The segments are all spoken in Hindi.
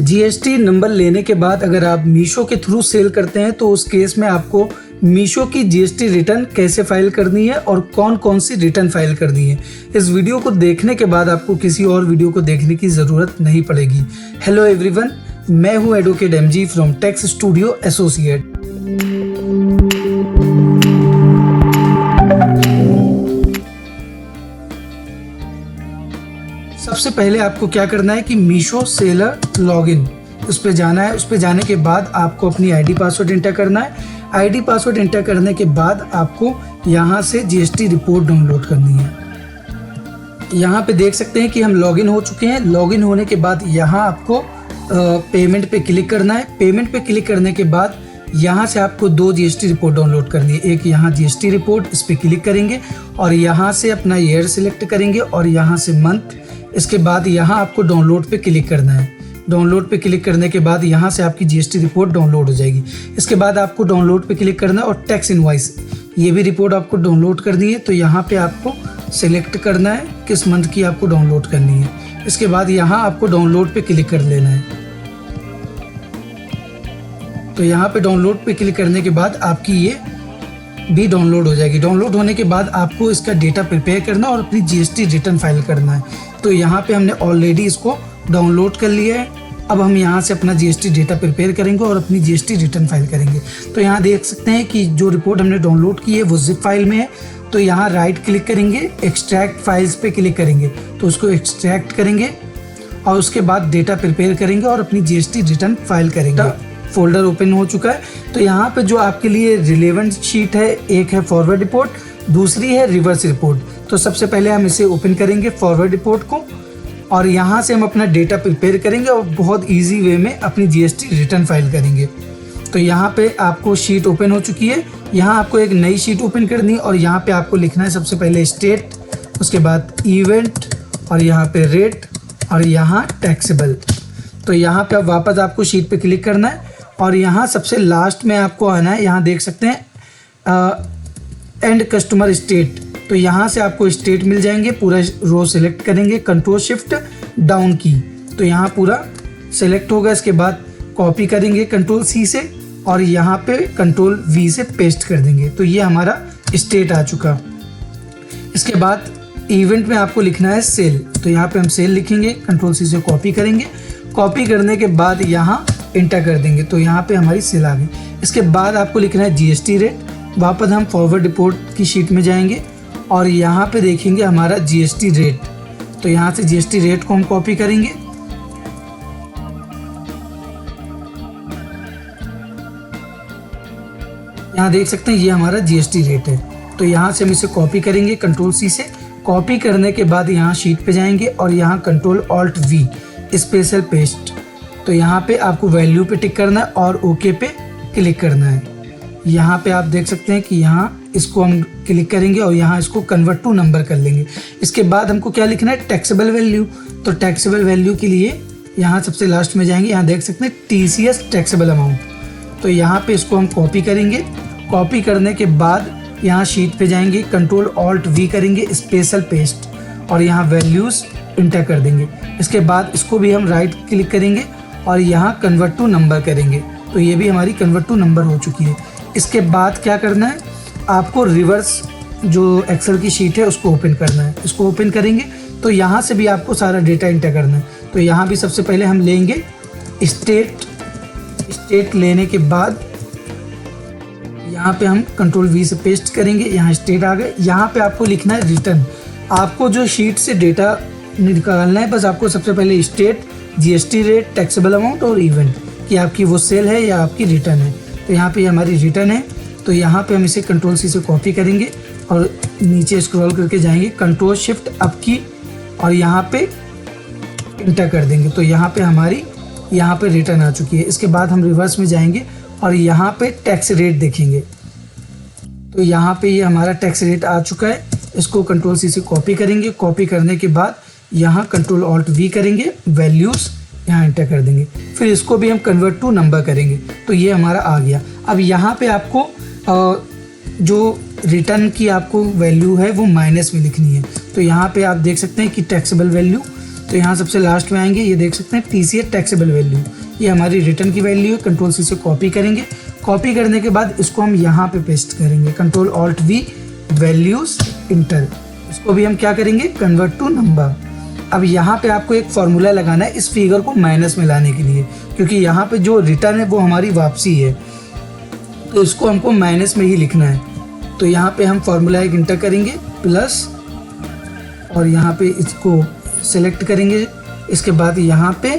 जीएसटी नंबर लेने के बाद अगर आप मीशो के थ्रू सेल करते हैं तो उस केस में आपको मीशो की जीएसटी रिटर्न कैसे फाइल करनी है और कौन कौन सी रिटर्न फाइल करनी है, इस वीडियो को देखने के बाद आपको किसी और वीडियो को देखने की ज़रूरत नहीं पड़ेगी। हेलो एवरीवन, मैं हूं advocate MG from tax studio associate. सबसे पहले आपको क्या करना है कि मीशो सेलर लॉगिन उस पर जाना है। उस पर जाने के बाद आपको अपनी आईडी पासवर्ड एंटर करना है। आईडी पासवर्ड एंटर करने के बाद आपको यहाँ से जीएसटी रिपोर्ट डाउनलोड करनी है। यहाँ पे देख सकते हैं कि हम लॉगिन हो चुके हैं। लॉगिन होने के बाद यहाँ आपको पेमेंट पे क्लिक करना है। पेमेंट पे क्लिक करने के बाद यहाँ से आपको 2 जीएसटी रिपोर्ट डाउनलोड करनी है। एक यहाँ जीएसटी रिपोर्ट, इस पर क्लिक करेंगे और यहाँ से अपना ईयर सिलेक्ट करेंगे और यहाँ से मंथ। इसके बाद यहाँ आपको डाउनलोड पे क्लिक करना है। डाउनलोड पे क्लिक करने के बाद यहाँ से आपकी जीएसटी रिपोर्ट डाउनलोड हो जाएगी। इसके बाद आपको डाउनलोड पे क्लिक करना है और टैक्स इनवॉइस, ये भी रिपोर्ट आपको डाउनलोड करनी है। तो यहाँ पे आपको सिलेक्ट करना है किस मंथ की आपको डाउनलोड करनी है। इसके बाद यहाँ आपको डाउनलोड पे क्लिक कर लेना है। तो यहाँ पे डाउनलोड पे क्लिक करने के बाद आपकी ये भी डाउनलोड हो जाएगी। डाउनलोड होने के बाद आपको इसका डेटा प्रिपेयर करना और अपनी जीएसटी रिटर्न फाइल करना है। तो यहाँ पे हमने ऑलरेडी इसको डाउनलोड कर लिया है। अब हम यहाँ से अपना जीएसटी डेटा प्रिपेयर करेंगे और अपनी जीएसटी रिटर्न फाइल करेंगे। तो यहाँ देख सकते हैं कि जो रिपोर्ट हमने डाउनलोड की है वो जिप फाइल में है। तो यहाँ राइट क्लिक करेंगे, एक्सट्रैक्ट फाइल्स पे क्लिक करेंगे तो उसको एक्सट्रैक्ट करेंगे और उसके बाद डेटा प्रिपेयर करेंगे और अपनी जीएसटी रिटर्न फाइल करेंगे। फोल्डर ओपन हो चुका है। तो यहाँ पे जो आपके लिए रिलेवेंट शीट है, एक है फॉरवर्ड रिपोर्ट, दूसरी है रिवर्स रिपोर्ट। तो सबसे पहले हम इसे ओपन करेंगे फॉरवर्ड रिपोर्ट को और यहाँ से हम अपना डेटा प्रिपेयर करेंगे और बहुत इजी वे में अपनी जीएसटी रिटर्न फाइल करेंगे। तो यहाँ पे आपको शीट ओपन हो चुकी है। यहाँ आपको एक नई शीट ओपन करनी है और यहाँ पे आपको लिखना है सबसे पहले स्टेट, उसके बाद इवेंट और यहाँ पे रेट और यहाँ टैक्सेबल। तो यहाँ पे अब वापस आपको शीट पे क्लिक करना है और यहाँ सबसे लास्ट में आपको आना है। यहाँ देख सकते हैं एंड कस्टमर स्टेट। तो यहाँ से आपको स्टेट मिल जाएंगे। पूरा रो सिलेक्ट करेंगे, कंट्रोल शिफ्ट डाउन की, तो यहाँ पूरा सिलेक्ट होगा। इसके बाद कॉपी करेंगे कंट्रोल सी से और यहाँ पे कंट्रोल वी से पेस्ट कर देंगे। तो ये हमारा स्टेट आ चुका। इसके बाद इवेंट में आपको लिखना है सेल। तो यहाँ पे हम सेल लिखेंगे, कंट्रोल सी से कॉपी करेंगे। कॉपी करने के बाद यहाँ इंटर कर देंगे। तो यहाँ पे हमारी सेल आ गई। इसके बाद आपको लिखना है जीएसटी रेट। वापस हम फॉरवर्ड रिपोर्ट की शीट में जाएंगे और यहाँ पे देखेंगे हमारा जीएसटी रेट। तो यहाँ से जीएसटी रेट को हम कॉपी करेंगे। यहाँ देख सकते हैं ये हमारा जीएसटी रेट है। तो यहाँ से हम इसे कॉपी करेंगे कंट्रोल सी से। कॉपी करने के बाद यहाँ शीट पे जाएंगे और यहाँ control alt we special paste. तो यहाँ पे आपको वैल्यू पे टिक करना है और ओके पे क्लिक करना है। यहाँ पे आप देख सकते हैं कि यहाँ इसको हम क्लिक करेंगे और यहाँ इसको कन्वर्ट टू नंबर कर लेंगे। इसके बाद हमको क्या लिखना है, टैक्सेबल वैल्यू। तो टैक्सेबल वैल्यू के लिए यहाँ सबसे लास्ट में जाएंगे। यहाँ देख सकते हैं टीसीएस टैक्सेबल अमाउंट। तो यहाँ पे इसको हम कॉपी करेंगे। कॉपी करने के बाद यहाँ शीट पे जाएंगे, कंट्रोल ऑल्ट वी करेंगे, स्पेशल पेस्ट और यहाँ वैल्यूज़ इंटर कर देंगे। इसके बाद इसको भी हम राइट क्लिक करेंगे और यहाँ कन्वर्ट टू नंबर करेंगे। तो ये भी हमारी कन्वर्ट टू नंबर हो चुकी है। इसके बाद क्या करना है, आपको रिवर्स जो एक्सेल की शीट है उसको ओपन करना है। इसको ओपन करेंगे तो यहाँ से भी आपको सारा डेटा इंटर करना है। तो यहाँ भी सबसे पहले हम लेंगे स्टेट लेने के बाद यहाँ पे हम कंट्रोल वी से पेस्ट करेंगे। यहाँ स्टेट आ गए। यहाँ पे आपको लिखना है रिटर्न। आपको जो शीट से डेटा निकालना है, बस आपको सबसे पहले state, GST rate, taxable amount और इवेंट कि आपकी वो सेल है या आपकी रिटर्न है। तो यहाँ पे हमारी रिटर्न है। तो यहाँ पे हम इसे कंट्रोल सी से कॉपी करेंगे और नीचे स्क्रॉल करके जाएंगे, कंट्रोल शिफ्ट अप की और यहाँ पे इंटर कर देंगे। तो यहाँ पे हमारी यहाँ पे रिटर्न आ चुकी है। इसके बाद हम रिवर्स में जाएंगे और यहाँ पे टैक्स रेट देखेंगे। तो यहाँ पे ये हमारा टैक्स रेट आ चुका है। इसको कंट्रोल सी से कॉपी करेंगे। कॉपी करने के बाद यहाँ कंट्रोल ऑल्ट वी करेंगे, वैल्यूज़ यहाँ एंटर कर देंगे। फिर इसको भी हम कन्वर्ट टू नंबर करेंगे। तो ये हमारा आ गया। अब यहाँ पे आपको जो रिटर्न की आपको वैल्यू है वो माइनस में लिखनी है। तो यहाँ पे आप देख सकते हैं कि टैक्सेबल वैल्यू तो यहाँ सबसे लास्ट में आएंगे, ये देख सकते हैं TCS टैक्सेबल वैल्यू, ये हमारी रिटर्न की वैल्यू है। कंट्रोल सी से कॉपी करेंगे, कॉपी करने के बाद इसको हम यहाँ पे पेस्ट करेंगे, control alt V values inter, इसको भी हम क्या करेंगे, कन्वर्ट टू नंबर। अब यहाँ पे आपको एक फॉर्मूला लगाना है इस फिगर को माइनस में लाने के लिए, क्योंकि यहाँ पे जो रिटर्न है वो हमारी वापसी है, तो इसको हमको माइनस में ही लिखना है। तो यहाँ पे हम फॉर्मूला एक इंटर करेंगे प्लस, और यहाँ पे इसको सेलेक्ट करेंगे, इसके बाद यहाँ पे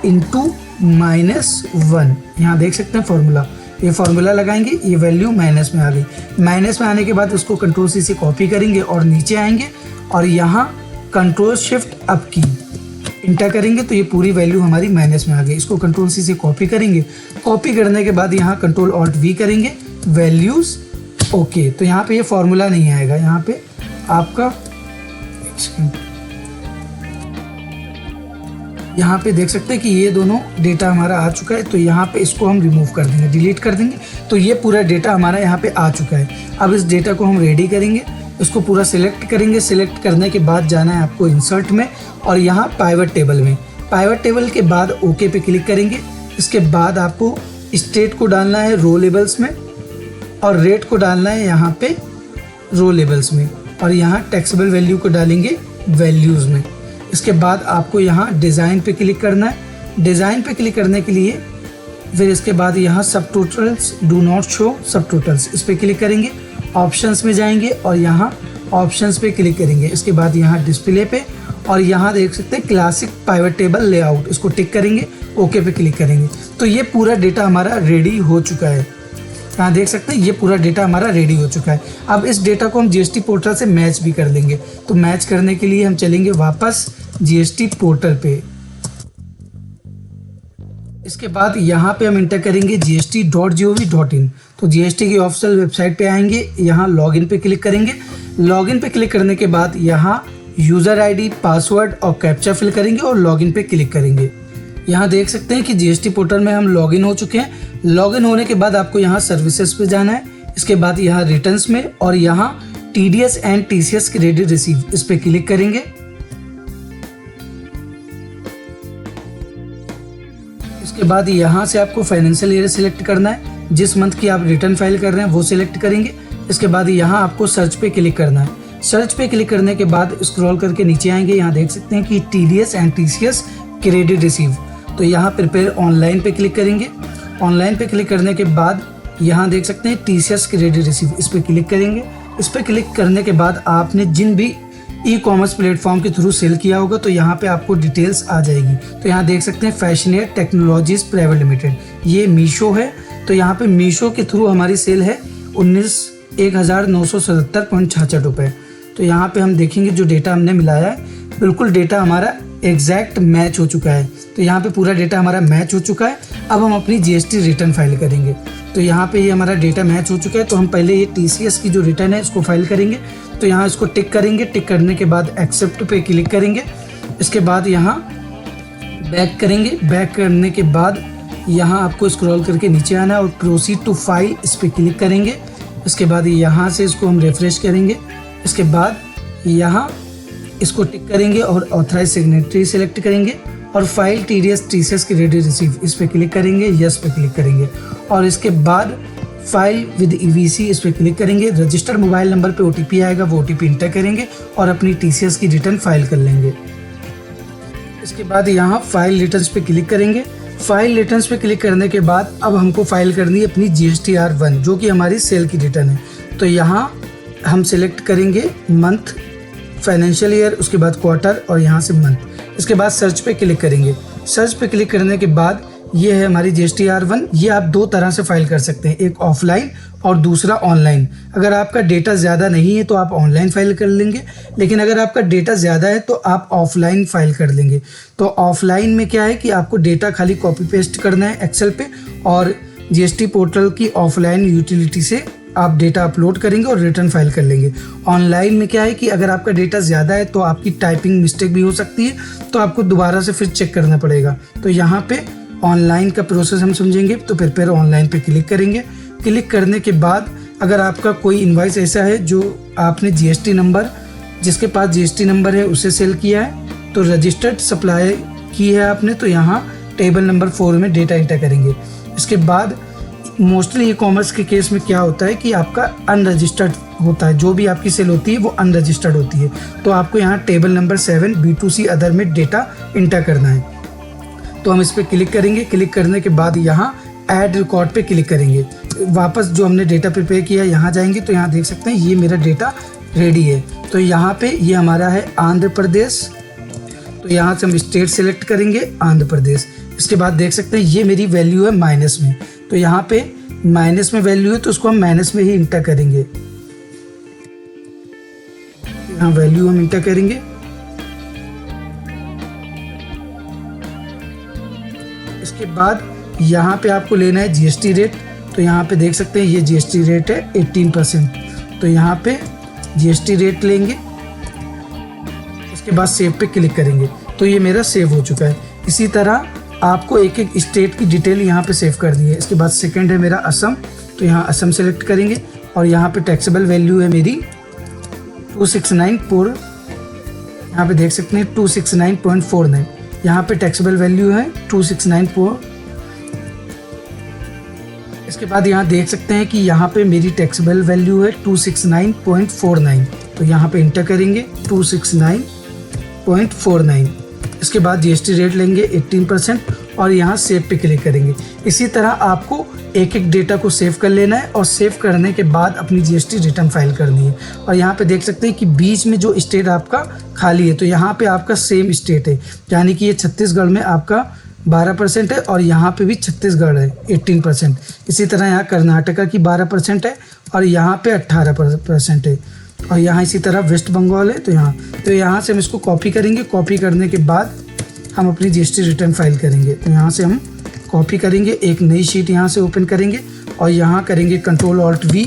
इंटू -1, यहाँ देख सकते हैं फॉर्मूला, ये फॉर्मूला लगाएंगे, ये वैल्यू माइनस में आ गई। माइनस में आने के बाद उसको कंट्रोल सी से कॉपी करेंगे और नीचे आएंगे और यहाँ कंट्रोल शिफ्ट अप की इंटर करेंगे, तो ये पूरी वैल्यू हमारी माइनस में आ गई। इसको कंट्रोल सी से कॉपी करेंगे, कॉपी करने के बाद यहाँ कंट्रोल ऑल्ट V करेंगे, वैल्यूज ओके। तो यहाँ पे ये फॉर्मूला नहीं आएगा, यहाँ पे आपका यहाँ पे देख सकते हैं कि ये दोनों डेटा हमारा आ चुका है। तो यहाँ पे इसको हम रिमूव कर देंगे, डिलीट कर देंगे, तो ये पूरा डेटा हमारा यहाँ पे आ चुका है। अब इस डेटा को हम रेडी करेंगे, इसको पूरा सिलेक्ट करेंगे, सिलेक्ट करने के बाद जाना है आपको इंसर्ट में और यहाँ पाइवट टेबल में, पाइवट टेबल के बाद ओके पे क्लिक करेंगे। इसके बाद आपको स्टेट को डालना है रो लेबल्स में और रेट को डालना है यहाँ पे रो लेबल्स में, और यहाँ टैक्सेबल वैल्यू को डालेंगे वैल्यूज़ में। इसके बाद आपको यहाँ डिज़ाइन पे क्लिक करना है, डिज़ाइन पे क्लिक करने के लिए फिर इसके बाद यहाँ सब टोटल्स डू नॉट शो सब टोटल्स, इस पर क्लिक करेंगे, ऑप्शंस में जाएंगे और यहाँ ऑप्शंस पे क्लिक करेंगे। इसके बाद यहाँ डिस्प्ले पे और यहाँ देख सकते हैं क्लासिक पाइवट टेबल लेआउट, इसको टिक करेंगे, ओके पे क्लिक करेंगे। तो ये पूरा डेटा हमारा रेडी हो चुका है, यहाँ देख सकते हैं ये पूरा डेटा हमारा रेडी हो चुका है। अब इस डेटा को हम GST पोर्टल से मैच भी कर देंगे। तो मैच करने के लिए हम चलेंगे वापस GST पोर्टल पे, इसके बाद यहाँ पे हम इंटर करेंगे gst.gov.in। तो GST की ऑफिशियल वेबसाइट पे आएंगे, यहाँ लॉगिन पे क्लिक करेंगे, लॉगिन पे क्लिक करने के बाद यहाँ यूज़र ID, पासवर्ड और कैप्चा फिल करेंगे और लॉगिन पे क्लिक करेंगे। यहाँ देख सकते हैं कि GST पोर्टल में हम लॉगिन हो चुके हैं। लॉगिन होने के बाद आपको यहाँ सर्विसेज पे जाना है, इसके बाद यहाँ रिटर्न्स में और यहाँ TDS and TCS credit receive, इस पे क्लिक करेंगे। इसके बाद यहाँ से आपको फाइनेंशियल ईयर सिलेक्ट करना है, जिस मंथ की आप रिटर्न फाइल कर रहे हैं वो सिलेक्ट करेंगे। इसके बाद यहाँ आपको सर्च पे क्लिक करना है, सर्च पे क्लिक करने के बाद स्क्रॉल करके नीचे आएंगे, यहाँ देख सकते हैं कि TDS and TCS credit receive, तो यहाँ प्रिपेयर ऑनलाइन पे क्लिक करेंगे। ऑनलाइन पे क्लिक करने के बाद यहाँ देख सकते हैं TCS क्रेडिट रिसीव, इस पर क्लिक करेंगे। इस पर क्लिक करने के बाद आपने जिन भी ई-कॉमर्स प्लेटफॉर्म के थ्रू सेल किया होगा तो यहाँ पे आपको डिटेल्स आ जाएगी। तो यहाँ देख सकते हैं फैशनेट टेक्नोलॉजीज प्राइवेट लिमिटेड, ये मीशो है। तो यहाँ पे मीशो के थ्रू हमारी सेल है 19,977.66 रुपये। तो यहाँ पे हम देखेंगे जो डेटा हमने मिलाया है बिल्कुल डेटा हमारा एग्जैक्ट मैच हो चुका है। तो यहाँ पे पूरा डेटा हमारा मैच हो चुका है। अब हम अपनी GST रिटर्न फाइल करेंगे। तो यहाँ पे ये हमारा डेटा मैच हो चुका है, तो हम पहले ये TCS की जो रिटर्न है इसको फाइल करेंगे। तो यहाँ इसको टिक करेंगे, टिक करने के बाद एक्सेप्ट पे क्लिक करेंगे। इसके बाद यहाँ बैक करेंगे, बैक करने के बाद यहाँ आपको स्क्रॉल करके नीचे आना है और प्रोसीड टू फाइल, इस पर क्लिक करेंगे। इसके बाद यहाँ से इसको हम रिफ्रेश करेंगे। इसके बाद यहाँ इसको टिक करेंगे और ऑथराइज सिग्नेटरी सेलेक्ट करेंगे और फाइल TCS क्रेडिट रिसीव, इस पर क्लिक करेंगे, यस पे क्लिक करेंगे और इसके बाद फाइल विद EVC, इस पर क्लिक करेंगे। रजिस्टर्ड मोबाइल नंबर पे OTP आएगा, वो OTP इंटर करेंगे और अपनी TCS की रिटर्न फाइल कर लेंगे। इसके बाद यहाँ फाइल रिटर्न्स पे क्लिक करेंगे। फाइल रिटर्न्स पे क्लिक करने के बाद अब हमको फाइल करनी है अपनी GSTR1 जो कि हमारी सेल की रिटर्न है। तो यहाँ हम सिलेक्ट करेंगे मंथ, फाइनेंशियल ईयर, उसके बाद क्वार्टर और यहाँ से मंथ। इसके बाद सर्च पे क्लिक करेंगे। सर्च पे क्लिक करने के बाद ये है हमारी GSTR1। ये आप दो तरह से फाइल कर सकते हैं, एक ऑफलाइन और दूसरा ऑनलाइन। अगर आपका डेटा ज़्यादा नहीं है तो आप ऑनलाइन फाइल कर लेंगे, लेकिन अगर आपका डेटा ज़्यादा है तो आप ऑफलाइन फाइल कर लेंगे। तो ऑफलाइन में क्या है कि आपको डेटा खाली कॉपी पेस्ट करना है एक्सेल पे और GST पोर्टल की ऑफलाइन यूटिलिटी से आप डेटा अपलोड करेंगे और रिटर्न फाइल कर लेंगे। ऑनलाइन में क्या है कि अगर आपका डेटा ज़्यादा है तो आपकी टाइपिंग मिस्टेक भी हो सकती है, तो आपको दोबारा से फिर चेक करना पड़ेगा। तो यहाँ पे ऑनलाइन का प्रोसेस हम समझेंगे। तो प्रिपेयर ऑनलाइन पे क्लिक करेंगे। क्लिक करने के बाद अगर आपका कोई इनवाइस ऐसा है जो आपने GST नंबर, जिसके पास GST नंबर है उसे सेल किया है, तो रजिस्टर्ड सप्लाई की है आपने, तो यहाँ टेबल नंबर 4 में डेटा इंटर करेंगे। इसके बाद मोस्टली ई कॉमर्स के केस में क्या होता है कि आपका अनरजिस्टर्ड होता है, जो भी आपकी सेल होती है वो अनरजिस्टर्ड होती है, तो आपको यहाँ टेबल नंबर 7 B2C अदर में डेटा इंटर करना है। तो हम इस पर क्लिक करेंगे। क्लिक करने के बाद यहाँ ऐड रिकॉर्ड पे क्लिक करेंगे। वापस जो हमने डेटा प्रिपेयर किया यहाँ जाएंगे, तो यहाँ देख सकते हैं ये मेरा डेटा रेडी है। तो यहाँ पे ये हमारा है आंध्र प्रदेश, तो यहाँ से हम स्टेट सेलेक्ट करेंगे आंध्र प्रदेश। इसके बाद देख सकते हैं ये मेरी वैल्यू है माइनस में, तो यहाँ पे माइनस में वैल्यू है तो उसको हम माइनस में ही इंटर करेंगे। यहाँ वैल्यू हम इंटर करेंगे। इसके बाद यहाँ पे आपको लेना है जीएसटी रेट, तो यहाँ पे देख सकते हैं ये जीएसटी रेट है 18%, तो यहाँ पे जीएसटी रेट लेंगे। इसके बाद सेव पे क्लिक करेंगे, तो ये मेरा सेव हो चुका है। इसी तरह आपको एक एक स्टेट की डिटेल यहाँ पे सेव करनी है। इसके बाद सेकंड है मेरा असम, तो यहाँ असम सेलेक्ट करेंगे और यहाँ पे टैक्सेबल वैल्यू है मेरी 269 यहाँ पे देख सकते हैं 269.49, यहाँ पे टैक्सेबल वैल्यू है 269। इसके बाद यहाँ देख सकते हैं कि यहाँ पे मेरी टैक्सेबल वैल्यू है 269.49, तो यहाँ पे इंटर करेंगे 269.49। इसके बाद जीएसटी रेट लेंगे 18% और यहाँ सेव पे क्लिक करेंगे। इसी तरह आपको एक एक डेटा को सेव कर लेना है और सेव करने के बाद अपनी जीएसटी रिटर्न फाइल करनी है। और यहाँ पे देख सकते हैं कि बीच में जो स्टेट आपका खाली है, तो यहाँ पे आपका सेम स्टेट है, यानी कि ये छत्तीसगढ़ में आपका 12% है और यहाँ पे भी छत्तीसगढ़ है 18%। इसी तरह यहाँ कर्नाटका की 12% है और यहाँ पे 18% है, और यहाँ इसी तरह वेस्ट बंगाल है। तो यहाँ से हम इसको कॉपी करेंगे। कॉपी करने के बाद हम अपनी जीएसटी रिटर्न फाइल करेंगे। तो यहाँ से हम कॉपी करेंगे, एक नई शीट यहाँ से ओपन करेंगे और यहाँ करेंगे Ctrl+Alt+V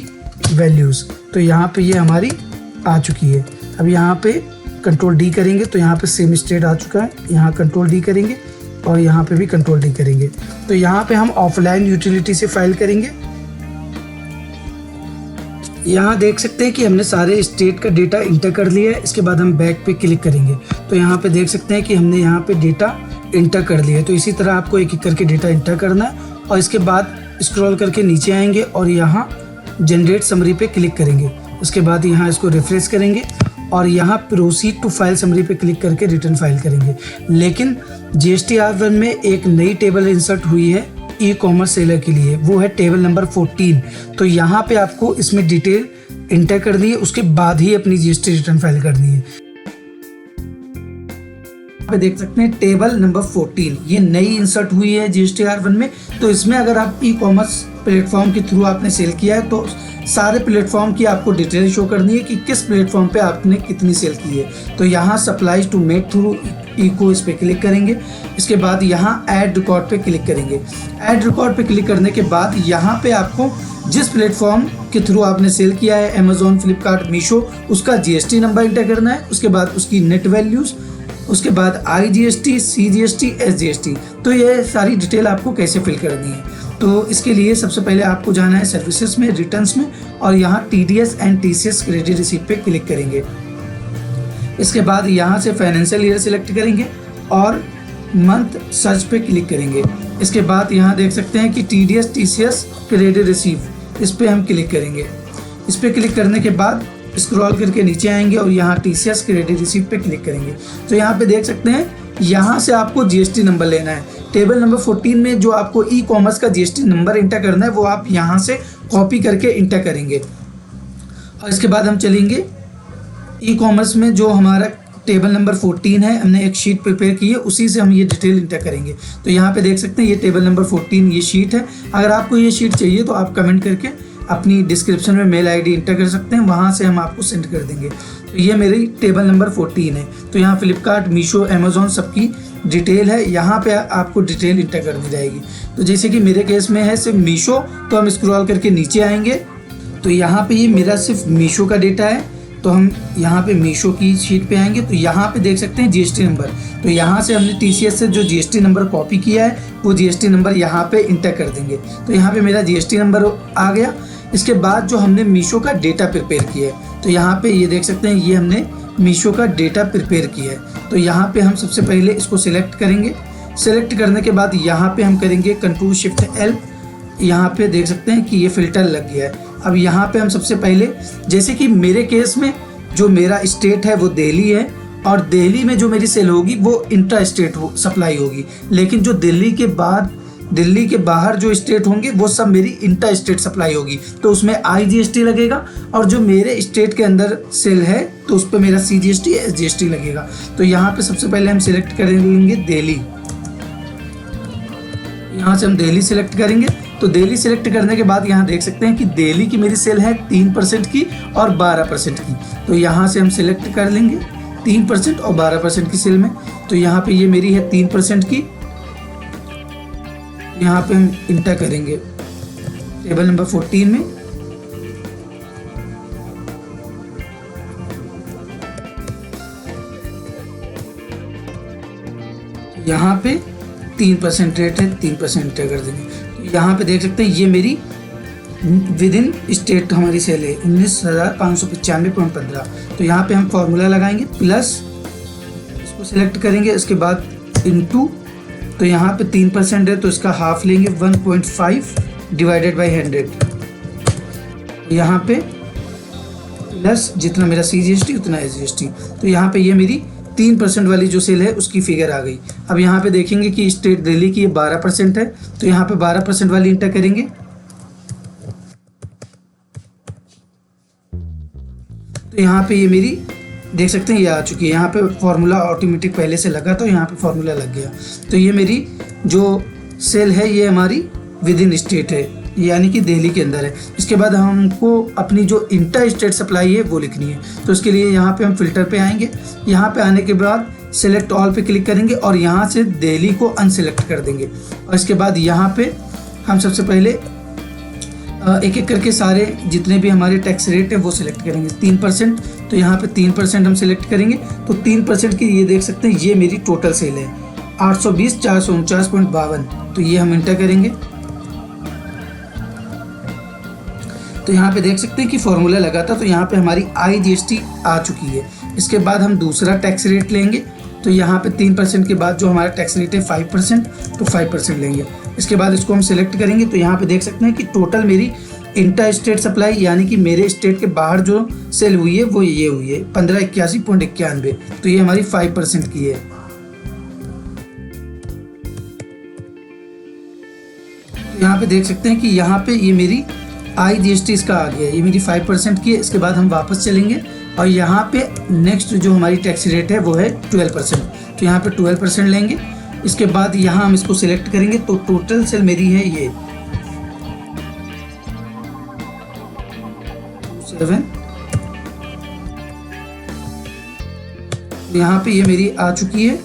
वैल्यूज़, तो यहाँ पे ये हमारी आ चुकी है। अब यहाँ पे Ctrl+D करेंगे, तो यहाँ पे सेम स्टेट आ चुका है। यहाँ Ctrl+D करेंगे और यहाँ पे भी Ctrl+D करेंगे। तो यहाँ पे हम ऑफलाइन यूटिलिटी से फाइल करेंगे। यहाँ देख सकते हैं कि हमने सारे स्टेट का डेटा इंटर कर लिया है। इसके बाद हम बैक पे क्लिक करेंगे, तो यहाँ पे देख सकते हैं कि हमने यहाँ पे डेटा इंटर कर लिया है। तो इसी तरह आपको एक एक करके डेटा इंटर करना है और इसके बाद स्क्रॉल करके नीचे आएंगे और यहाँ जनरेट समरी पे क्लिक करेंगे। उसके बाद यहाँ इसको रिफ्रेश करेंगे और यहाँ प्रोसीड टू फाइल समरी पे क्लिक करके रिटर्न फाइल करेंगे। लेकिन GSTR1 में एक नई टेबल इंसर्ट हुई है ई कॉमर्स सेलर के लिए, वो है टेबल नंबर 14। तो यहाँ पे आपको इसमें डिटेल इंटर करनी है, उसके बाद ही अपनी जीएसटी रिटर्न फाइल करनी है। पे देख सकते हैं टेबल नंबर 14 ये नई इंसर्ट हुई है GSTR1 में। तो इसमें अगर आप ई कॉमर्स प्लेटफॉर्म के थ्रू आपने सेल किया है तो सारे प्लेटफॉर्म की आपको डिटेल शो करनी है कि किस प्लेटफॉर्म पे आपने कितनी सेल की है। तो यहाँ सप्लाईज टू मेड थ्रू इको इस पे क्लिक करेंगे। इसके बाद यहाँ ऐड रिकॉर्ड पे क्लिक करेंगे। ऐड रिकॉर्ड पे क्लिक करने के बाद यहाँ पे आपको जिस प्लेटफॉर्म के थ्रू आपने सेल किया है, अमेजोन, फ्लिपकार्ट, मीशो, उसका जीएसटी नंबर इंटर करना है। उसके बाद उसकी नेट वैल्यूज, उसके बाद IGST, CGST, SGST। तो ये सारी डिटेल आपको कैसे फिल करनी है, तो इसके लिए सबसे पहले आपको जाना है सर्विसेज में, रिटर्न्स में, और यहाँ TDS and TCS credit receipt पे क्लिक करेंगे। इसके बाद यहाँ से फाइनेंशियल ईयर सिलेक्ट करेंगे और मंथ सर्च पे क्लिक करेंगे। इसके बाद यहाँ देख सकते हैं कि TDS TCS क्रेडिट रिसीप्ट, इस पर हम क्लिक करेंगे। इस पर क्लिक करने के बाद स्क्रॉल करके नीचे आएंगे और यहाँ TCS क्रेडिट रिसीप्ट पे क्लिक करेंगे। तो यहाँ पे देख सकते हैं यहाँ से आपको GST नंबर लेना है। टेबल नंबर 14 में जो आपको ई कॉमर्स का GST नंबर इंटर करना है वो आप यहाँ से कॉपी करके इंटर करेंगे। और इसके बाद हम चलेंगे ई कॉमर्स में जो हमारा टेबल नंबर 14 है, हमने एक शीट प्रिपेयर की है, उसी से हम ये डिटेल इंटर करेंगे। तो यहाँ पे देख सकते हैं ये टेबल नंबर 14 ये शीट है। अगर आपको ये शीट चाहिए तो आप कमेंट करके अपनी डिस्क्रिप्शन में मेल ID इंटर कर सकते हैं, वहाँ से हम आपको सेंड कर देंगे। तो ये मेरी टेबल नंबर 14 है। तो यहाँ फ्लिपकार्ट, मीशो, अमेजोन सबकी डिटेल है, यहाँ पे आपको डिटेल इंटर करनी जाएगी। तो जैसे कि मेरे केस में है सिर्फ मीशो, तो हम स्क्रॉल करके नीचे आएंगे तो यहाँ पे ये मेरा सिर्फ मीशो का डेटा है। तो हम यहाँ पे मीशो की शीट पे आएंगे तो यहाँ पे देख सकते हैं GST नंबर। तो यहाँ से हमने TCS से जो GST नंबर कॉपी किया है वो GST नंबर यहाँ पे इंटर कर देंगे। तो यहाँ पे मेरा GST नंबर आ गया। इसके बाद जो हमने मीशो का डेटा प्रिपेयर किया है तो यहाँ पे ये देख सकते हैं ये हमने मीशो का डेटा प्रिपेयर किया है। तो यहाँ पे हम सबसे पहले इसको सिलेक्ट करेंगे। सेलेक्ट करने के बाद यहाँ पे हम करेंगे कंट्रोल शिफ्ट एल। यहाँ पे देख सकते हैं कि ये फिल्टर लग गया है। अब यहाँ पे हम सबसे पहले, जैसे कि मेरे केस में जो मेरा स्टेट है वो दिल्ली है, और दिल्ली में जो मेरी सेल होगी वो इंट्रा स्टेट सप्लाई होगी, लेकिन जो दिल्ली के बाहर जो स्टेट होंगे वो सब मेरी इंटर स्टेट सप्लाई होगी। तो उसमें IGST लगेगा, और जो मेरे स्टेट के अंदर सेल है तो उस पर मेरा CGST SGST लगेगा। तो यहाँ पे सबसे पहले हम सिलेक्ट कर लेंगे दिल्ली। यहाँ से हम दिल्ली सिलेक्ट करेंगे। तो दिल्ली सिलेक्ट करने के बाद यहाँ देख सकते हैं कि दिल्ली की मेरी सेल है 3% की और 12% की। तो यहाँ से हम सिलेक्ट कर लेंगे 3% और 12% की सेल में। तो यहाँ पे ये मेरी है 3% की। यहाँ पे हम इंटर करेंगे टेबल नंबर 14 में। यहाँ पे 3% रेट है, 3% इंटर कर देंगे। तो यहाँ पे देख सकते हैं ये मेरी विद इन स्टेट हमारी सेल है 19,595.15। तो यहाँ पे हम फॉर्मूला लगाएंगे प्लस, इसको सिलेक्ट करेंगे, इसके बाद इनटू, तो यहाँ पे 3% है तो इसका हाफ लेंगे 1.5 डिवाइडेड बाई 100। यहाँ पे प्लस जितना मेरा CGST उतना SGST। तो यहाँ पे ये मेरी 3% वाली जो सेल है उसकी फिगर आ गई। अब यहाँ पे देखेंगे कि स्टेट दिल्ली की ये 12% है, तो यहाँ पे 12% वाली इंटर करेंगे। तो यहाँ पे ये मेरी देख सकते हैं ये आ चुकी है। यहाँ पे फॉर्मूला ऑटोमेटिक पहले से लगा, तो यहाँ पे फॉर्मूला लग गया। तो ये मेरी जो सेल है ये हमारी विद इन स्टेट है, यानी कि दिल्ली के अंदर है। इसके बाद हमको अपनी जो इंटर स्टेट सप्लाई है वो लिखनी है। तो इसके लिए यहाँ पे हम फिल्टर पे आएंगे। यहाँ पे आने के बाद सेलेक्ट ऑल पे क्लिक करेंगे और यहाँ से दिल्ली को अनसेलेक्ट कर देंगे। और इसके बाद यहाँ पे हम सबसे पहले एक एक करके सारे जितने भी हमारे टैक्स रेट है वो सिलेक्ट करेंगे। 3%, तो यहाँ पे 3% हम सिलेक्ट करेंगे। तो 3% की ये देख सकते हैं ये मेरी टोटल सेल है 820,449.52। तो ये हम इंटर करेंगे। तो यहाँ पे देख सकते हैं कि फॉर्मूला लगा था, तो यहाँ पे हमारी IGST आ चुकी है। इसके बाद हम दूसरा टैक्स रेट लेंगे। तो यहाँ पे 3% के बाद जो हमारा टैक्स रेट है 5%, तो 5% लेंगे। इसके बाद इसको हम सिलेक्ट करेंगे। तो यहाँ पे देख सकते हैं कि टोटल मेरी इंटर स्टेट सप्लाई, यानी कि मेरे स्टेट के बाहर जो सेल हुई है वो ये हुई है 1581.91। तो ये हमारी 5% की है। तो यहाँ पे देख सकते हैं कि यहाँ पे ये मेरी IGST इसका आ गया, ये मेरी 5% की है। इसके बाद हम वापस चलेंगे और यहाँ पे नेक्स्ट जो हमारी टैक्स रेट है वो है 12%। तो यहाँ पे 12% लेंगे। इसके बाद यहाँ हम इसको सिलेक्ट करेंगे। तो टोटल सेल मेरी है ये 7। यहाँ पे ये मेरी आ चुकी है,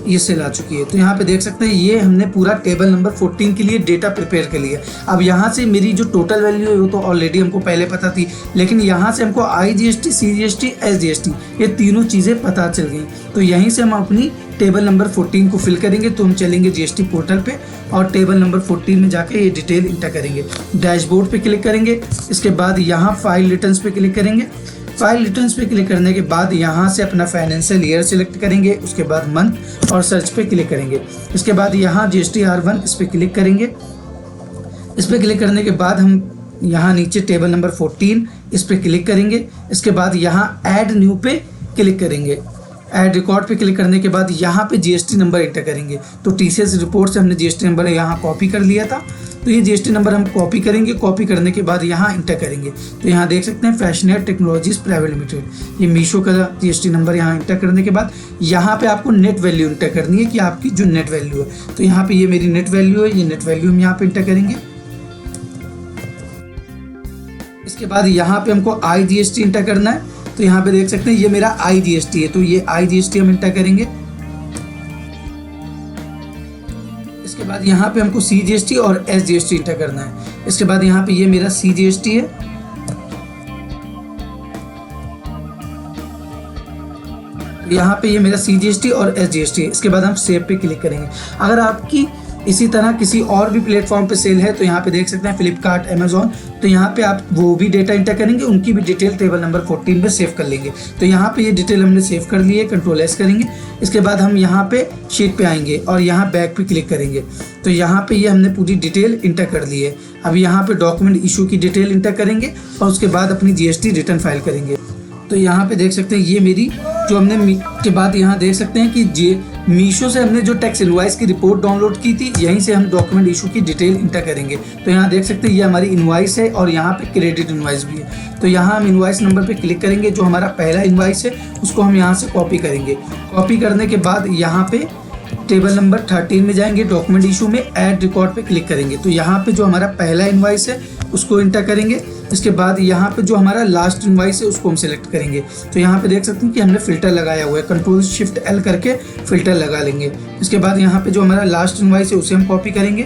ये सेल आ चुकी है। तो यहाँ पे देख सकते हैं ये हमने पूरा टेबल नंबर 14 के लिए डेटा प्रिपेयर कर लिया। अब यहाँ से मेरी जो टोटल वैल्यू है वो तो ऑलरेडी हमको पहले पता थी, लेकिन यहाँ से हमको IGST, CGST, SGST ये तीनों चीज़ें पता चल गई। तो यहीं से हम अपनी टेबल नंबर 14 को फिल करेंगे। तो हम चलेंगे GST पोर्टल पे और टेबल नंबर 14 में जाके ये डिटेल इंटर करेंगे। डैशबोर्ड पे क्लिक करेंगे। इसके बाद यहाँ फाइल रिटर्न्स पे क्लिक करेंगे। फाइल रिटर्न्स पे क्लिक करने के बाद यहाँ से अपना फाइनेंशियल ईयर सिलेक्ट करेंगे। उसके बाद मंथ और सर्च पे क्लिक करेंगे। इसके बाद यहाँ GSTR1 इस पर क्लिक करेंगे। इस पर क्लिक करने के बाद हम यहाँ नीचे टेबल नंबर 14 इस पर क्लिक करेंगे। इसके बाद यहाँ ऐड न्यू पे क्लिक करेंगे। ऐड रिकॉर्ड पे क्लिक करने के बाद यहाँ पे GST नंबर एंटर करेंगे। तो TCS रिपोर्ट से हमने GST नंबर यहाँ कॉपी कर लिया था, तो ये GST नंबर हम कॉपी करेंगे। कॉपी करने के बाद यहाँ इंटर करेंगे। तो यहाँ देख सकते हैं फैशनेट टेक्नोलॉजीज प्राइवेट लिमिटेड, ये मीशो का GST नंबर यहाँ इंटर करने के बाद यहाँ पे आपको नेट वैल्यू इंटर करनी है कि आपकी जो नेट वैल्यू है। तो यहाँ पे ये मेरी नेट वैल्यू है, ये नेट वैल्यू हम यहाँ पे इंटर करेंगे। इसके बाद यहाँ पे हमको IGST इंटर करना है। तो यहाँ पे देख सकते हैं ये मेरा IGST है, तो ये IGST हम इंटर करेंगे। इसके बाद यहाँ पे हमको CGST और SGST इंटर करना है। इसके बाद यहाँ पे ये मेरा CGST है। यहाँ पे ये मेरा CGST और SGST है। इसके बाद हम सेव पे क्लिक करेंगे। अगर आपकी इसी तरह किसी और भी प्लेटफॉर्म पे सेल है तो यहाँ पे देख सकते हैं फ्लिपकार्ट, अमेजॉन, तो यहाँ पे आप वो भी डेटा इंटर करेंगे, उनकी भी डिटेल टेबल नंबर 14 पे सेव कर लेंगे। तो यहाँ पे ये डिटेल हमने सेव कर ली है, कंट्रोल-S करेंगे। इसके बाद हम यहाँ पे शीट पे आएंगे और यहाँ बैक पे क्लिक करेंगे। तो यहाँ पे ये हमने पूरी डिटेल इंटर कर ली है। अब यहाँ पे डॉक्यूमेंट इशू की डिटेल इंटर करेंगे और उसके बाद अपनी GST रिटर्न फाइल करेंगे। तो यहाँ पे देख सकते हैं ये मेरी जो हमने के बाद यहाँ देख सकते हैं कि मीशो से हमने जो टैक्स इनवॉइस की रिपोर्ट डाउनलोड की थी, यहीं से हम डॉक्यूमेंट इशू की डिटेल इंटर करेंगे। तो यहाँ देख सकते हैं ये हमारी इनवॉइस है और यहाँ पे क्रेडिट इनवॉइस भी है। तो यहाँ हम इनवॉइस नंबर पे क्लिक करेंगे, जो हमारा पहला इनवॉइस है उसको हम यहाँ से कॉपी करेंगे। कॉपी करने के बाद यहाँ पे टेबल नंबर 13 में जाएंगे, डॉक्यूमेंट इशू में ऐड रिकॉर्ड पे क्लिक करेंगे। तो यहाँ पे जो हमारा पहला इनवॉइस है उसको इंटर करेंगे। इसके बाद यहाँ पे जो हमारा लास्ट इनवॉइस है उसको हम सिलेक्ट करेंगे। तो यहाँ पे देख सकते हैं कि हमने फिल्टर लगाया हुआ है, Ctrl+Shift+L करके फिल्टर लगा लेंगे। इसके बाद यहाँ पे जो हमारा लास्ट इनवॉइस है उसे हम कॉपी करेंगे।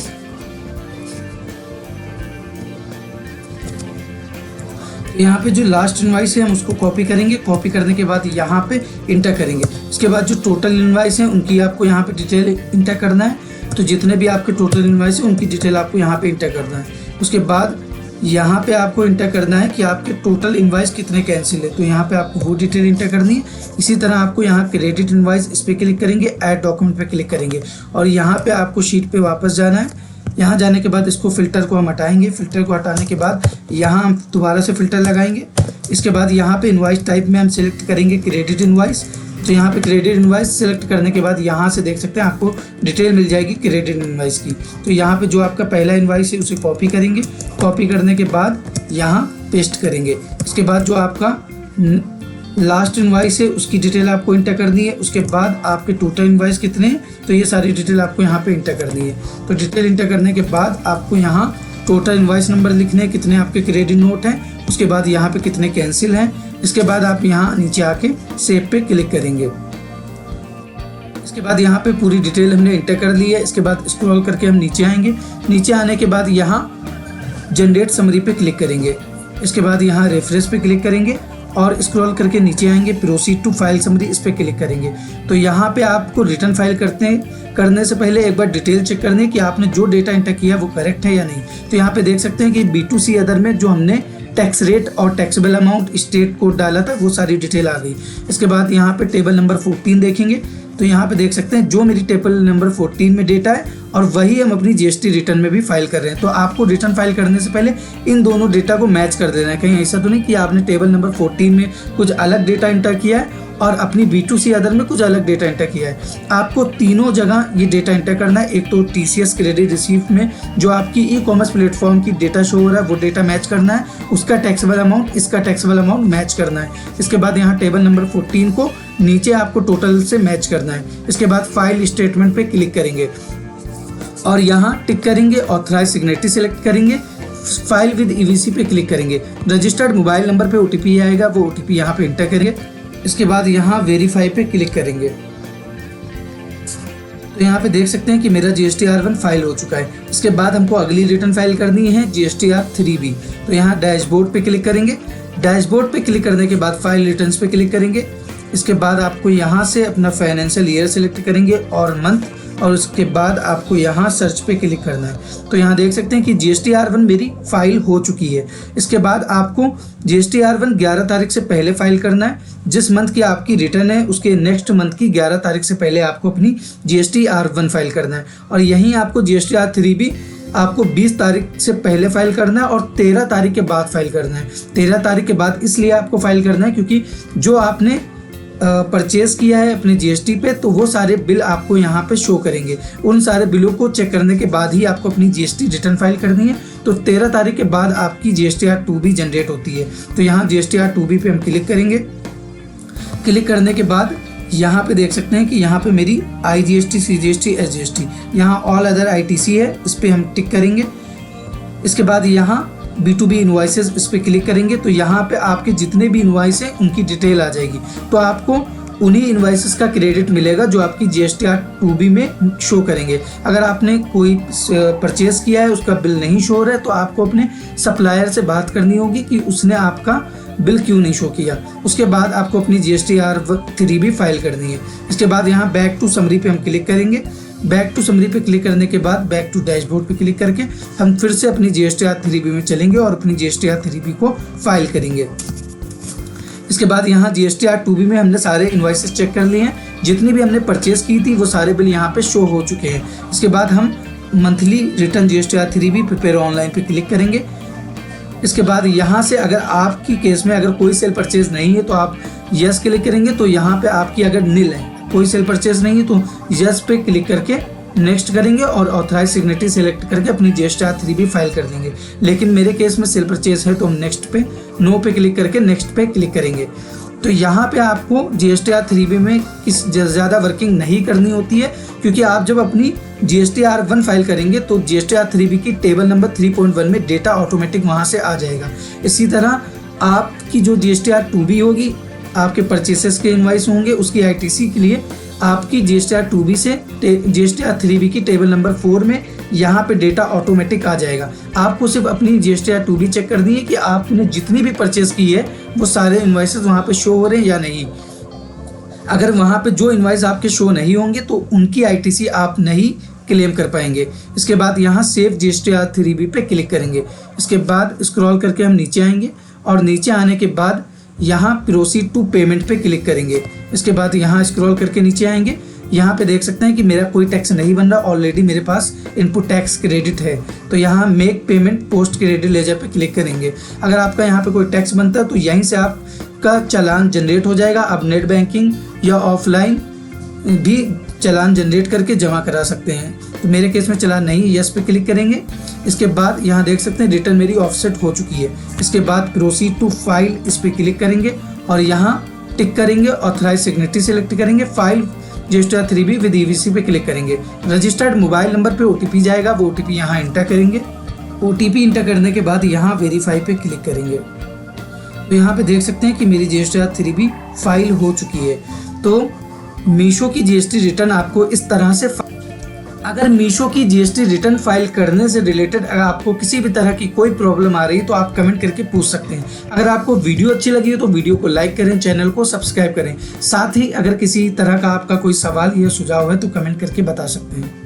यहाँ पे जो लास्ट इनवॉइस है हम उसको कॉपी करेंगे। कॉपी करने के बाद यहाँ पे इंटर करेंगे। इसके बाद जो टोटल इनवॉइस है उनकी आपको यहाँ पे डिटेल इंटर करना है। तो जितने भी आपके टोटल इनवॉइस है उनकी डिटेल आपको यहाँ पे इंटर करना है। उसके बाद यहाँ पे आपको इंटर करना है कि आपके टोटल इनवॉइस कितने कैंसिल है। तो यहाँ पे आपको वो डिटेल इंटर करनी है। इसी तरह आपको यहाँ क्रेडिट इनवॉइस, इस पर क्लिक करेंगे, ऐड डॉक्यूमेंट पे क्लिक करेंगे और यहाँ पे आपको शीट पे वापस जाना है। यहाँ जाने के बाद इसको फिल्टर को हम हटाएंगे। फिल्टर को हटाने के बाद यहाँ हम दोबारा से फिल्टर लगाएंगे। इसके बाद यहाँ पे इनवॉइस टाइप में हम सिलेक्ट करेंगे क्रेडिट इनवॉइस। तो यहाँ पे क्रेडिट इनवॉइस सेलेक्ट करने के बाद यहाँ से देख सकते हैं आपको डिटेल मिल जाएगी क्रेडिट इनवॉइस की। तो यहाँ पे जो आपका पहला इनवॉइस है उसे कॉपी करेंगे। कॉपी करने के बाद यहाँ पेस्ट करेंगे। इसके बाद जो आपका लास्ट इनवॉइस है उसकी डिटेल आपको इंटर करनी है। उसके बाद आपके टोटल इनवॉइस कितने हैं तो ये सारी डिटेल आपको यहाँ पे इंटर करनी है। तो डिटेल इंटर करने के बाद आपको यहाँ टोटल इनवॉइस नंबर लिखने हैं, कितने आपके क्रेडिट नोट हैं, उसके बाद यहाँ पे कितने कैंसिल हैं। इसके बाद आप यहाँ नीचे आके सेव पे क्लिक करेंगे। इसके बाद यहाँ पे पूरी डिटेल हमने इंटर कर ली है। इसके बाद स्क्रॉल करके हम नीचे आएंगे। नीचे आने के बाद यहाँ जनरेट समरी पे क्लिक करेंगे। इसके बाद यहाँ रेफरेंस पे क्लिक करेंगे और स्क्रॉल करके नीचे आएंगे, प्रोसीड टू फाइल समरी, इस पर क्लिक करेंगे। तो यहाँ पे आपको रिटर्न फाइल करने से पहले एक बार डिटेल चेक करनी है कि आपने जो डेटा इंटर किया वो करेक्ट है या नहीं। तो यहाँ पे देख सकते हैं कि B2C अदर में जो हमने टैक्स रेट और टैक्सेबल अमाउंट, स्टेट कोड डाला था वो सारी डिटेल आ गई। इसके बाद यहाँ पे टेबल नंबर 14 देखेंगे। तो यहाँ पे देख सकते हैं जो मेरी टेबल नंबर 14 में डेटा है और वही हम अपनी GST रिटर्न में भी फाइल कर रहे हैं। तो आपको रिटर्न फाइल करने से पहले इन दोनों डेटा को मैच कर देना है। कहीं ऐसा तो नहीं कि आपने टेबल नंबर 14 में कुछ अलग डेटा इंटर किया है और अपनी B2C अदर में कुछ अलग डेटा इंटर किया है। आपको तीनों जगह ये डेटा इंटर करना है। एक तो TCS क्रेडिट रिसीव्ड में जो आपकी ई-कॉमर्स प्लेटफॉर्म की डेटा शो हो रहा है वो डेटा मैच करना है, उसका टैक्सेबल अमाउंट, इसका टैक्सेबल अमाउंट मैच करना है। इसके बाद यहाँ टेबल नंबर 14 को नीचे आपको टोटल से मैच करना है। इसके बाद फाइल स्टेटमेंट पे क्लिक करेंगे और यहाँ टिक करेंगे, ऑथराइज सिग्नेटरी सेलेक्ट करेंगे, फाइल विद EVC पे क्लिक करेंगे। रजिस्टर्ड मोबाइल नंबर पे OTP आएगा, वो OTP यहाँ पे इंटर करेंगे। इसके बाद यहाँ वेरीफाई पे क्लिक करेंगे। तो यहाँ पे देख सकते हैं कि मेरा GSTR1 फाइल हो चुका है। इसके बाद हमको अगली रिटर्न फाइल करनी है GSTR3B। तो यहाँ डैशबोर्ड पे क्लिक करेंगे। डैशबोर्ड पे क्लिक करने के बाद फाइल रिटर्न्स पे क्लिक करेंगे। इसके बाद आपको यहाँ से अपना फाइनेंशियल ईयर सेलेक्ट करेंगे और मंथ, और उसके बाद आपको यहाँ सर्च पे क्लिक करना है। तो यहाँ देख सकते हैं कि GSTR1 मेरी फाइल हो चुकी है। इसके बाद आपको GSTR1 11 तारीख से पहले फाइल करना है। जिस मंथ की आपकी रिटर्न है उसके नेक्स्ट मंथ की 11 तारीख से पहले आपको अपनी GSTR1 फाइल करना है। और यहीं आपको GSTR3B आपको 20 तारीख से पहले फाइल करना है और 13 तारीख के बाद फाइल करना है। 13 तारीख के बाद इसलिए आपको फाइल करना है क्योंकि जो आपने परचेज किया है अपने GST पे तो वो सारे बिल आपको यहाँ पे शो करेंगे। उन सारे बिलों को चेक करने के बाद ही आपको अपनी GST रिटर्न फाइल करनी है। तो 13 तारीख के बाद आपकी GSTR2B जनरेट होती है। तो यहाँ GSTR2B पे हम क्लिक करेंगे। क्लिक करने के बाद यहाँ पे देख सकते हैं कि यहाँ पे मेरी IGST, CGST, SGST, यहाँ ऑल अदर ITC है, इस पर हम टिक करेंगे। इसके बाद यहाँ B2B इनवॉइसेस, इस पर क्लिक करेंगे। तो यहाँ पे आपके जितने भी इनवॉइस हैं उनकी डिटेल आ जाएगी। तो आपको उन्हीं इनवॉइसेस का क्रेडिट मिलेगा जो आपकी GSTR2B में शो करेंगे। अगर आपने कोई परचेज किया है उसका बिल नहीं शो हो रहा है तो आपको अपने सप्लायर से बात करनी होगी कि उसने आपका बिल क्यों नहीं शो किया। उसके बाद आपको अपनी GSTR3B फाइल करनी है। इसके बाद यहाँ बैक टू समरी पे हम क्लिक करेंगे। बैक टू समरी पे क्लिक करने के बाद बैक टू डैशबोर्ड पे क्लिक करके हम फिर से अपनी GSTR 3B में चलेंगे और अपनी GSTR 3B को फाइल करेंगे। इसके बाद यहाँ GSTR 2B में हमने सारे इनवॉइसेस चेक कर लिए हैं, जितनी भी हमने परचेज की थी वो सारे बिल यहाँ पे शो हो चुके हैं। इसके बाद हम monthly return GSTR 3B prepare online पे क्लिक करेंगे। इसके बाद यहाँ से अगर आपकी केस में अगर कोई सेल परचेज नहीं है तो आप यस क्लिक करेंगे। तो यहाँ पे आपकी अगर नील है, कोई सेल परचेज नहीं है तो यस पे क्लिक करके नेक्स्ट करेंगे और ऑथराइज सिग्नेटरी सेलेक्ट करके अपनी GSTR 3B फाइल कर देंगे। लेकिन मेरे केस में सेल परचेज है तो हम नेक्स्ट पे नो पे क्लिक करके नेक्स्ट पे क्लिक करेंगे। तो यहाँ पे आपको GSTR 3B में ज़्यादा वर्किंग नहीं करनी होती है, क्योंकि आप जब अपनी GSTR 1 फाइल करेंगे तो GSTR 3B की टेबल नंबर 3.1 में डेटा ऑटोमेटिक वहाँ से आ जाएगा। इसी तरह आपकी जो GSTR 2B होगी, आपके परचेसेस के इनवाइस होंगे, उसकी ITC के लिए आपकी GSTR 2B से GSTR 3B की टेबल नंबर 4 में यहाँ पे डेटा ऑटोमेटिक आ जाएगा। आपको सिर्फ अपनी GSTR 2B चेक करनी है कि आपने जितनी भी परचेज की है वो सारे इनवाइसेस वहाँ पे शो हो रहे हैं या नहीं। अगर वहाँ पे जो इनवाइस आपके शो नहीं होंगे तो उनकी ITC आप नहीं क्लेम कर पाएंगे। इसके बाद यहाँ सेव GSTR 3B पे क्लिक करेंगे। इसके बाद स्क्रॉल करके हम नीचे आएंगे और नीचे आने के बाद यहाँ प्रोसीड टू पेमेंट पे क्लिक करेंगे। इसके बाद यहाँ स्क्रॉल करके नीचे आएंगे। यहाँ पे देख सकते हैं कि मेरा कोई टैक्स नहीं बन रहा, ऑलरेडी मेरे पास इनपुट टैक्स क्रेडिट है। तो यहाँ make payment post credit ledger पे क्लिक करेंगे। अगर आपका यहाँ पे कोई टैक्स बनता है तो यहीं से आपका चालान जनरेट हो जाएगा। आप नेट बैंकिंग या ऑफलाइन भी चालान जनरेट करके जमा करा सकते हैं। तो मेरे केस में चालान नहीं, यस पे क्लिक करेंगे। इसके बाद यहाँ देख सकते हैं रिटर्न मेरी ऑफसेट हो चुकी है। इसके बाद प्रोसीड टू फाइल इस पर क्लिक करेंगे और यहाँ टिक करेंगे, ऑथराइज सिग्नेटरी सेलेक्ट करेंगे, file GSTR 3B with EVC पे क्लिक करेंगे। रजिस्टर्ड मोबाइल नंबर पे OTP जाएगा, वो OTP यहाँ इंटर करेंगे। OTP इंटर करने के बाद यहाँ वेरीफाई पे क्लिक करेंगे। तो यहाँ पे देख सकते हैं कि मेरी GSTR 3B फाइल हो चुकी है। तो मीशो की GST रिटर्न आपको इस तरह से अगर मीशो की GST रिटर्न फाइल करने से रिलेटेड अगर आपको किसी भी तरह की कोई प्रॉब्लम आ रही है तो आप कमेंट करके पूछ सकते हैं। अगर आपको वीडियो अच्छी लगी है तो वीडियो को लाइक करें, चैनल को सब्सक्राइब करें। साथ ही अगर किसी तरह का आपका कोई सवाल या सुझाव है तो कमेंट करके बता सकते हैं।